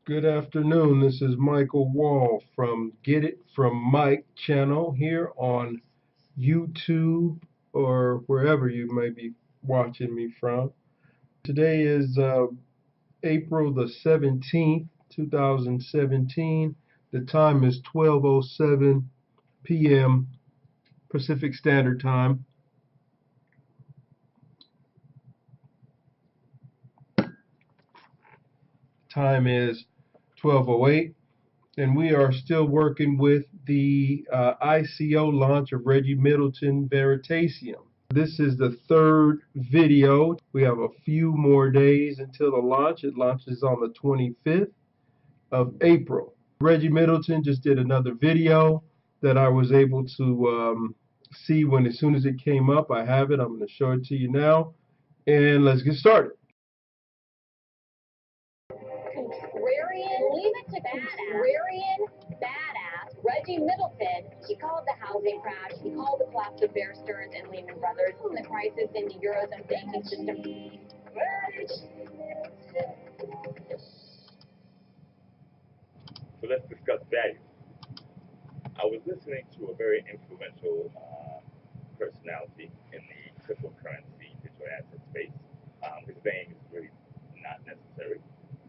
Good afternoon. This is Michael Wall from Get It From Mike channel here on YouTube or wherever you may be watching me from. Today is April the 17th, 2017. The time is 12:07 p.m. Pacific Standard Time. Time is 12:08. And we are still working with the ICO launch of Reggie Middleton Veritasium. This is the third video. We have a few more days until the launch. It launches on the 25th of April. Reggie Middleton just did another video that I was able to see as soon as it came up. I have it. I'm going to show it to you now. And let's get started. Contrarian, leave it to contrarian badass Reggie Middleton. He called the housing crash, he called the collapse of Bear Stearns and Lehman Brothers, and the crisis in the Eurozone banking system. So let's discuss value. I was listening to a very influential personality in the cryptocurrency digital asset space. His name is really not necessary,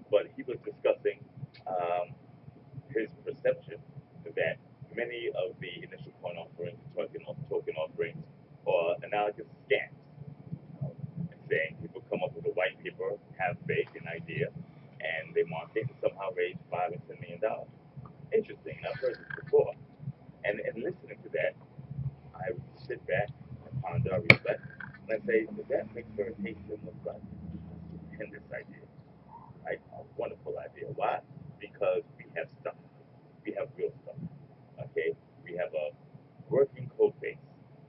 but he was discussing his perception that many of the initial coin offerings, token offerings, are analogous scams. Saying people come up with a white paper, have faith, an idea, and they market and somehow raise $5 and $10 million. Interesting. I've heard this before. And listening to that, I sit back and ponder, I reflect, and I say, does that make Veritasium look like a stupendous idea? Right? A wonderful idea. Why? Because we have stuff. We have real stuff. Okay? We have a working code base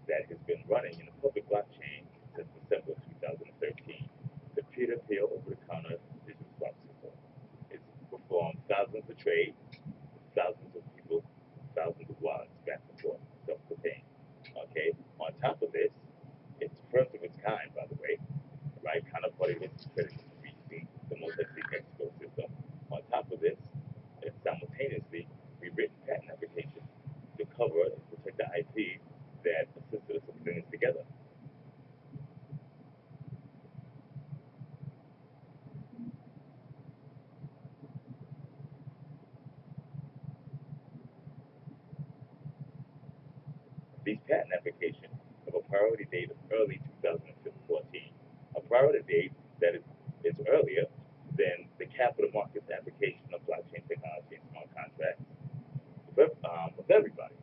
that has been running in a public blockchain since December 2013. The peer-to-peer over-the-counter digital swap system. It's performed thousands of trades, thousands of people, thousands of wallets back and forth, self-contained. Okay? On top of this, it's the first of its kind, by the way, right? Counterparty risk credit reaching the multi-sig ecosystem. On top of this, it's simultaneously we've written patent applications to cover and protect the IP that assisted us in putting this together. These patent applications have a priority date of early 2014, a priority date that is earlier than the capital markets application of blockchain technology and smart contracts with everybody.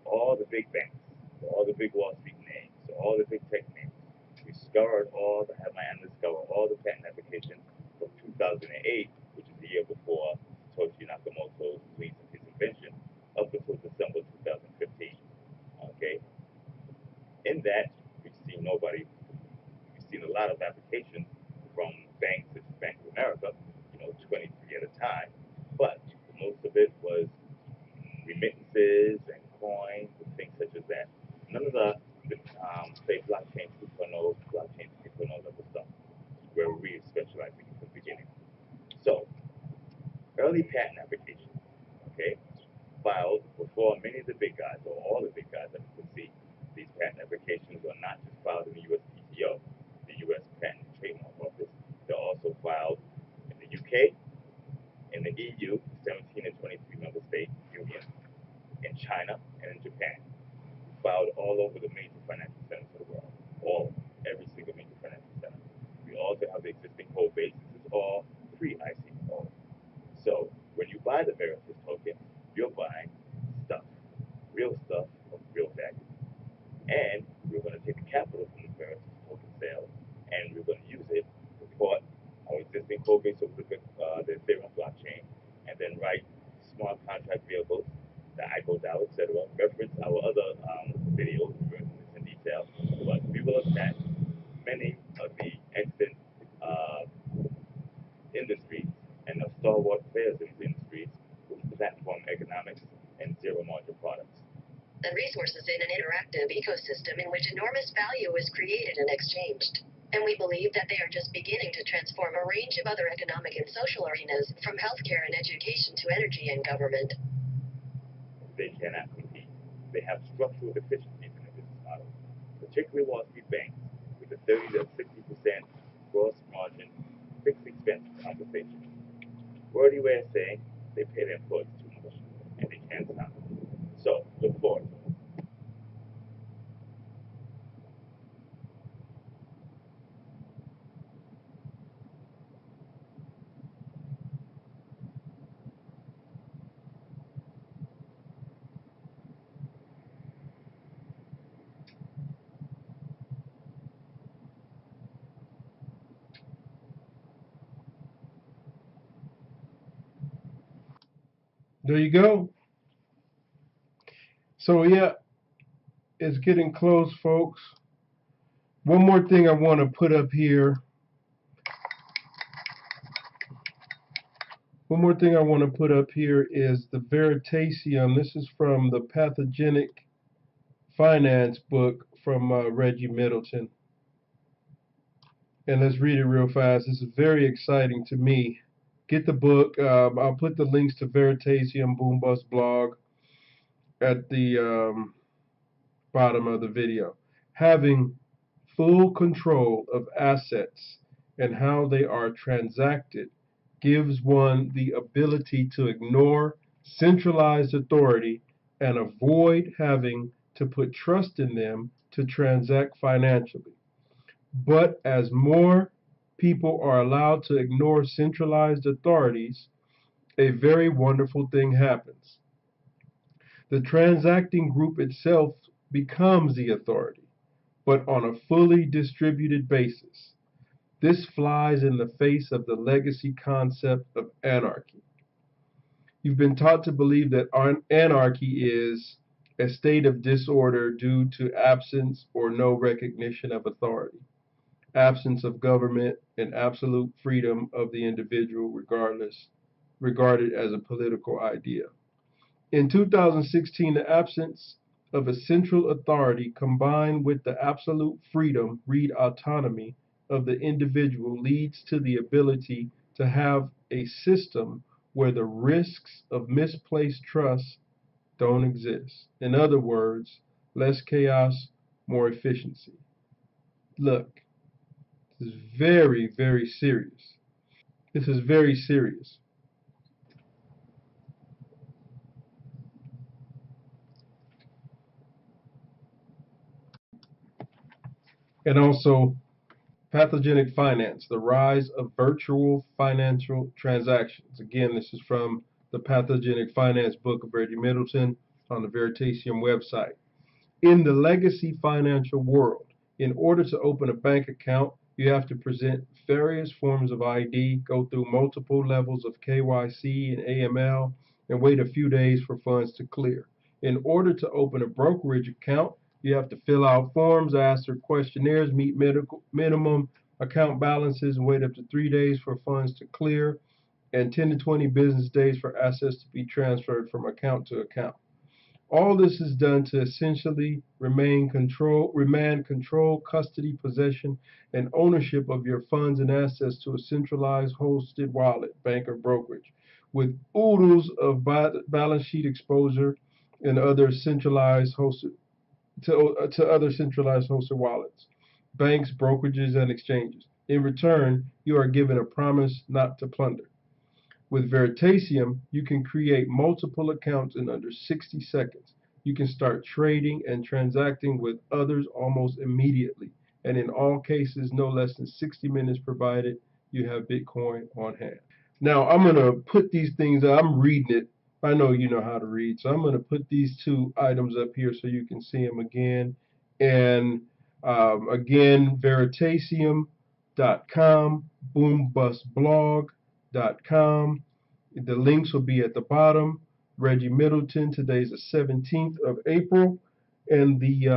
All the big banks, all the big Wall Street names, all the big tech names. We scoured had my analysts scour all the patent applications from 2008, which is the year before Satoshi Nakamoto's release of his invention, up until December 2015. Okay. In that, we've seen a lot of applications from banks such as Bank of America, 23 at a time. But most of it was remittances and coins and things such as that. None of the say blockchain 2.0, blockchain 3.0 level stuff, where we specializing from the beginning. So, early patent applications, okay, filed before many of the big guys, or all the big guys that you can see. These patent applications are not just filed in the USPTO, the U.S. Patent and Trademark Office. They're also filed in the UK, in the EU, 17 and 23 member state union, in China, and in Japan. Filed all over the major financial centers of the world, every single major financial center. We also have the existing code base. This is all pre-ICO. So when you buy the Veritas token, you're buying stuff, real stuff of real value. And we're going to take the capital from the Veritas token sale, and we're going to use it to port our existing code base over the Ethereum blockchain, and then write smart contract vehicles, the ICO DAO, etc. Reference our other videos in detail, but we will attach many of the extant industries and the stalwart players in these industries with platform economics and zero margin products. And resources in an interactive ecosystem in which enormous value is created and exchanged. And we believe that they are just beginning to transform a range of other economic and social arenas, from healthcare and education to energy and government. They cannot compete. They have structural deficiencies in the business model, particularly Wall Street banks, with a 30 to 60% gross margin fixed expense compensation. Wordy way of saying they pay their employees too much, and they can't stop it. So, look forward. There you go. So yeah, it's getting close, folks. One more thing I want to put up here. One more thing I want to put up here is the Veritasium. This is from the Pathogenic Finance book from Reggie Middleton. And let's read it real fast. This is very exciting to me. Get the book. I'll put the links to Veritasium Boom Bust blog at the bottom of the video. Having full control of assets and how they are transacted gives one the ability to ignore centralized authority and avoid having to put trust in them to transact financially. But as more people are allowed to ignore centralized authorities, a very wonderful thing happens. The transacting group itself becomes the authority, but on a fully distributed basis. This flies in the face of the legacy concept of anarchy. You've been taught to believe that anarchy is a state of disorder due to absence or no recognition of authority, absence of government, and absolute freedom of the individual regarded as a political idea. In 2016, the absence of a central authority combined with the absolute freedom, read autonomy, of the individual leads to the ability to have a system where the risks of misplaced trust don't exist. In other words, less chaos, more efficiency. Look, this is very, very serious. This is very serious. And also, Pathogenic Finance, the rise of virtual financial transactions. Again, this is from the Pathogenic Finance book of Reggie Middleton on the Veritasium website. In the legacy financial world, in order to open a bank account, you have to present various forms of ID, go through multiple levels of KYC and AML, and wait a few days for funds to clear. In order to open a brokerage account, you have to fill out forms, answer questionnaires, meet minimum account balances, and wait up to 3 days for funds to clear, and 10 to 20 business days for assets to be transferred from account to account. All this is done to essentially remain control, custody, possession, and ownership of your funds and assets to a centralized hosted wallet, bank, or brokerage, with oodles of balance sheet exposure and other centralized hosted to other centralized hosted wallets, banks, brokerages, and exchanges. In return, you are given a promise not to plunder. With Veritasium, you can create multiple accounts in under 60 seconds. You can start trading and transacting with others almost immediately, and in all cases, no less than 60 minutes provided you have Bitcoin on hand. Now, I'm going to put these things, I'm reading it. I know you know how to read, so I'm going to put these two items up here so you can see them again. And again, Veritasium.com, boombustblog.com. The links will be at the bottom. Reggie Middleton, today's the 17th of April, and the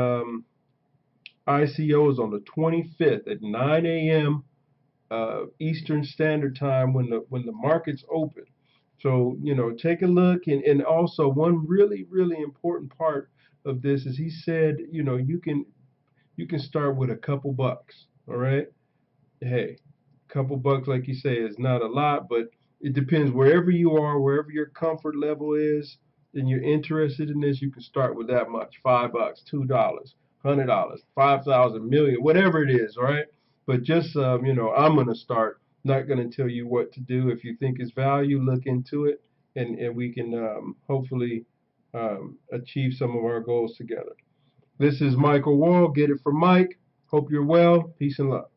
ICO is on the 25th at 9 a.m. Eastern Standard Time when the markets open. So take a look, and also one really important part of this is he said you can start with a couple bucks. All right. hey, a couple bucks, like you say, is not a lot, but it depends wherever you are, wherever your comfort level is, and you're interested in this, you can start with that much. $5, $2, $100, 5,000, million, whatever it is, all right? But just, I'm going to start. Not going to tell you what to do. If you think it's value, look into it, and we can hopefully achieve some of our goals together. This is Michael Wall. Get it from Mike. Hope you're well. Peace and love.